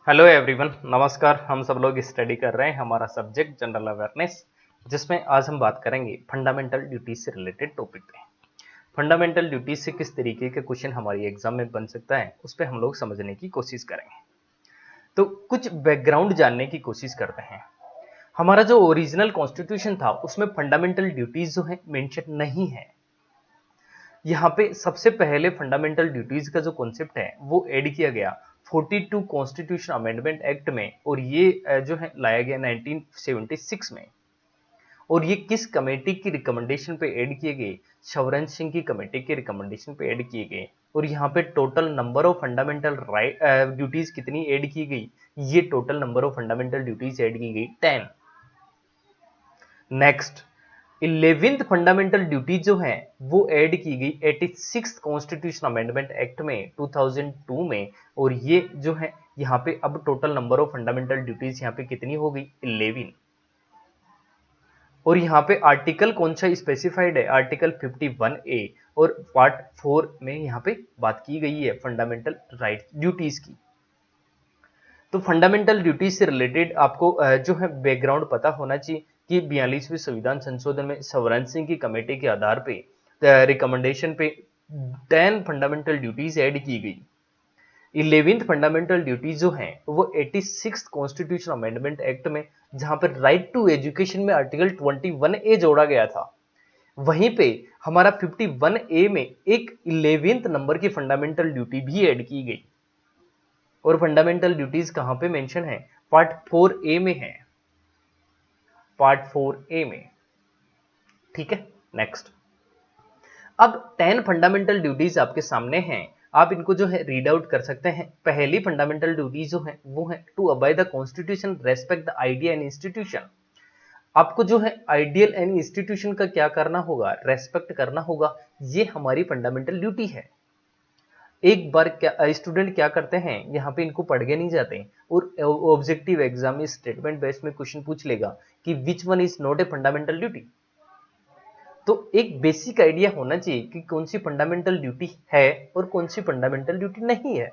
Hello everyone, नमस्कार। हम सब लोग स्टडी कर रहे हैं हमारा सब्जेक्ट जनरल अवेयरनेस, जिसमें आज हम बात करेंगे फंडामेंटल ड्यूटीज से रिलेटेड टॉपिक पे। फंडामेंटल ड्यूटीज से किस तरीके के क्वेश्चन हमारी एग्जाम में बन सकता है, उस पर हम लोग समझने की कोशिश करेंगे। तो कुछ बैकग्राउंड जानने की कोशिश करते हैं। हमारा जो ओरिजिनल कॉन्स्टिट्यूशन था उसमें फंडामेंटल ड्यूटीज जो है मेंशन नहीं है। यहाँ पे सबसे पहले फंडामेंटल ड्यूटीज का जो कॉन्सेप्ट है वो ऐड किया गया 42 कॉन्स्टिट्यूशन अमेंडमेंट एक्ट में, और ये जो है लाया गया 1976 में। और ये किस कमेटी की रिकमेंडेशन पे ऐड किए गए? शवरन सिंह की कमेटी के रिकमेंडेशन पे ऐड किए गए। और यहाँ पे total number of fundamental right duties कितनी ऐड की गई? ये total number of fundamental duties add की गई 10। नेक्स्ट, 11th फंडामेंटल ड्यूटी जो है वो ऐड की गई 86 कॉन्स्टिट्यूशन अमेंडमेंट एक्ट में 2002 में। और ये जो है यहाँ पे अब total number of fundamental duties यहाँ पे कितनी हो गई? 11। और यहाँ पे आर्टिकल कौन सा स्पेसिफाइड है? Article 51A। और पार्ट 4 में यहाँ पे बात की गई है फंडामेंटल राइट ड्यूटीज की। तो फंडामेंटल ड्यूटीज से रिलेटेड आपको जो है बैकग्राउंड पता होना चाहिए कि 42वें संविधान संशोधन में शवरन सिंह की कमेटी के आधार पे रिकमेंडेशन पे 10 फंडामेंटल ड्यूटीज ऐड की गई। 11th फंडामेंटल ड्यूटीज जो है वो 86 कॉन्स्टिट्यूशन अमेंडमेंट एक्ट में, जहां पर राइट टू एजुकेशन में आर्टिकल 21A जोड़ा गया था, वहीं पे हमारा 51A में एक 11th नंबर की फंडामेंटल ड्यूटी भी ऐड की गई। और फंडामेंटल ड्यूटीज कहां पे मेंशन है? पार्ट 4A में है, पार्ट 4A में। ठीक है, नेक्स्ट। अब 10 फंडामेंटल ड्यूटीज आपके सामने हैं, आप इनको जो है रीड आउट कर सकते हैं। पहली फंडामेंटल ड्यूटी जो है वो है to abide the constitution, respect the idea and institution. आपको जो है आइडियल एंड इंस्टीट्यूशन का क्या करना होगा? रेस्पेक्ट करना होगा। ये हमारी फंडामेंटल ड्यूटी है। एक बार क्या स्टूडेंट क्या करते हैं, यहाँ पे इनको पढ़ के नहीं जाते, और ऑब्जेक्टिव एग्जाम में स्टेटमेंट बेस्ड में क्वेश्चन पूछ लेगा कि which one is not a fundamental duty. तो एक बेसिक आइडिया होना चाहिए कि कौन सी फंडामेंटल ड्यूटी है और कौन सी फंडामेंटल ड्यूटी नहीं है।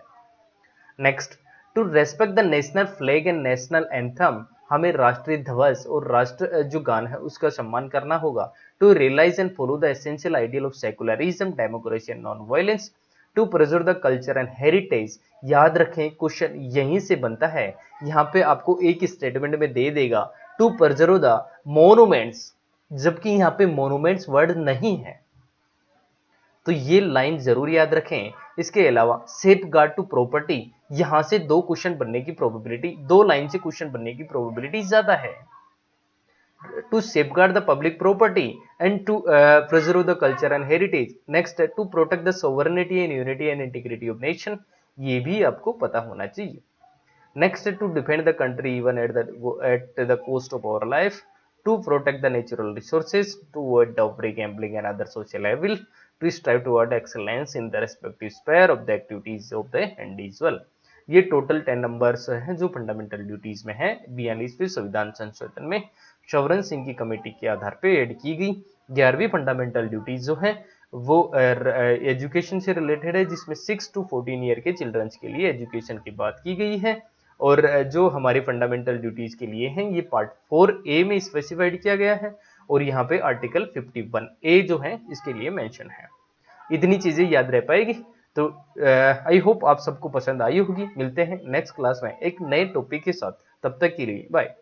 Next, to respect the national flag and national anthem. हमें राष्ट्रीय ध्वज और राष्ट्र जो गान है उसका सम्मान करना होगा। To realise and follow the essential ideal of secularism, democracy and non violence. To preserve the culture and heritage. याद रखें, क्वेश्चन यहीं से बनता है। यहाँ पे आपको एक स्टेटमेंट में दे देगा टू प्रिजर्व द मोन्यूमेंट्स, जबकि यहाँ पे मोन्यूमेंट्स वर्ड नहीं है। तो ये लाइन जरूर याद रखें। इसके अलावा सेफ गार्ड टू प्रॉपर्टी, यहां से दो क्वेश्चन बनने की प्रोबेबिलिटी, दो लाइन से क्वेश्चन बनने की प्रोबेबिलिटी ज्यादा है। To safeguard the public property and to preserve the culture and heritage. Next, to protect the sovereignty and unity and integrity of nation. ये भी आपको पता होना चाहिए। Next, to defend the country even at the cost of our life. To protect the natural resources, to avoid dowry, gambling and other social evil, to strive toward excellence in the respective sphere of the activities of the individual. ये total 10 numbers हैं जो fundamental duties में है 42वें संविधान संशोधन में शवरन सिंह की committee के आधार पर ऐड की गई। 11वीं फंडामेंटल ड्यूटीज जो है वो एजुकेशन से रिलेटेड है, जिसमें 6 to 14 ईयर के चिल्ड्रंस के लिए एजुकेशन की बात की गई है। और जो हमारी फंडामेंटल ड्यूटीज के लिए हैं ये पार्ट 4A में स्पेसिफाइड किया गया है, और यहाँ पे आर्टिकल 51A जो है इसके लिए मेंशन है। इतनी चीजें याद रह पाएगी। तो आई होप आप सबको पसंद आई होगी। मिलते हैं नेक्स्ट क्लास में एक नए टॉपिक के साथ, तब तक के लिए बाय।